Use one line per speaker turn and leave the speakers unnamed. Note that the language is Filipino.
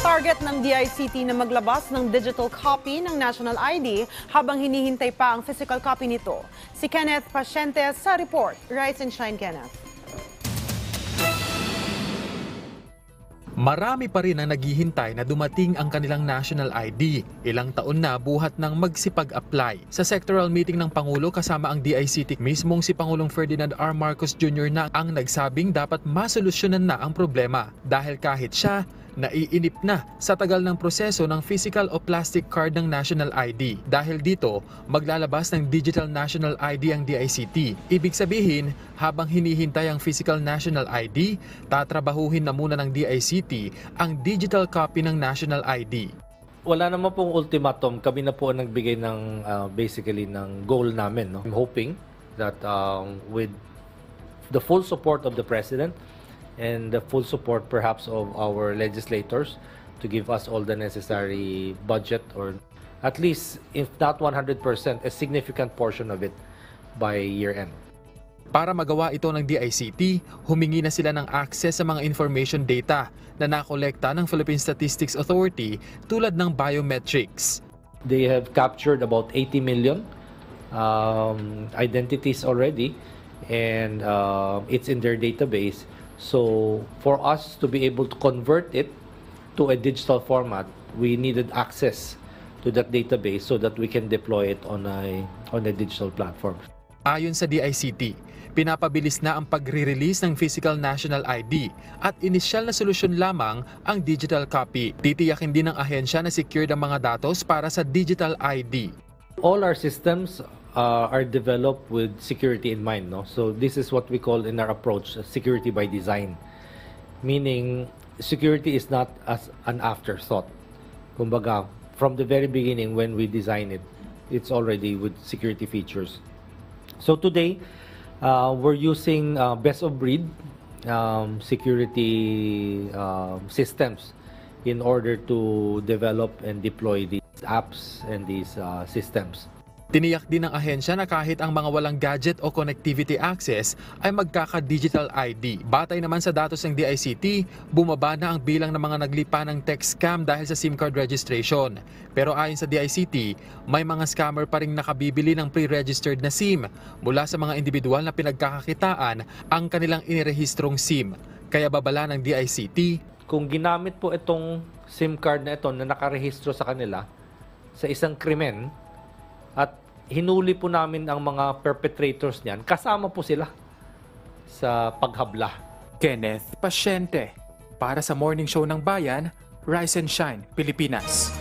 Target ng DICT na maglabas ng digital copy ng National ID habang hinihintay pa ang physical copy nito. Si Kenneth Pacientes sa report. Rise and shine, Kenneth.
Marami pa rin ang naghihintay na dumating ang kanilang national ID. Ilang taon na buhat ng magsipag-apply. Sa sectoral meeting ng Pangulo kasama ang DICT, mismong si Pangulong Ferdinand R. Marcos Jr. na ang nagsabing dapat masolusyonan na ang problema dahil kahit siya, naiinip na sa tagal ng proseso ng physical o plastic card ng national ID. Dahil dito, maglalabas ng digital national ID ang DICT. Ibig sabihin, habang hinihintay ang physical national ID, tatrabahuhin na muna ng DICT ang digital copy ng national ID.
Wala naman pong ultimatum. Kami na po ang nagbigay ng basically ng goal namin. No? I'm hoping that with the full support of the President and the full support perhaps of our legislators to give us all the necessary budget, or at least, if not 100%, a significant portion of it by year-end.
Para magawa ito ng DICT, humingi na sila ng access sa mga information data na nakolekta ng Philippine Statistics Authority tulad ng biometrics.
They have captured about 80 million identities already, and it's in their database. So for us to be able to convert it to a digital format, we needed access to that database so that we can deploy it on a digital platform.
Ayon sa DICT, pinapabilis na ang pagre-release ng physical national ID at inisyal na solusyon lamang ang digital copy. Titiyakin din ng ahensya na secured ang mga datos para sa digital ID.
All our systems are developed with security in mind. No? So this is what we call in our approach security by design. Meaning, security is not as an afterthought. Kumbaga, from the very beginning when we design it, it's already with security features. So today, we're using best of breed security systems in order to develop and deploy these apps and these systems.
Tiniyak din ng ahensya na kahit ang mga walang gadget o connectivity access ay magkaka-digital ID. Batay naman sa datos ng DICT, bumaba na ang bilang ng mga naglipa ng tech scam dahil sa SIM card registration. Pero ayon sa DICT, may mga scammer pa ring nakabibili ng pre-registered na SIM mula sa mga individual na pinagkakakitaan ang kanilang inirehistrong SIM. Kaya babala ng DICT,
kung ginamit po itong SIM card na ito na nakarehistro sa kanila sa isang krimen, at hinuli po namin ang mga perpetrators niyan, kasama po sila sa paghabla.
Kenneth Paciente, para sa Morning Show ng Bayan, Rise and Shine, Pilipinas.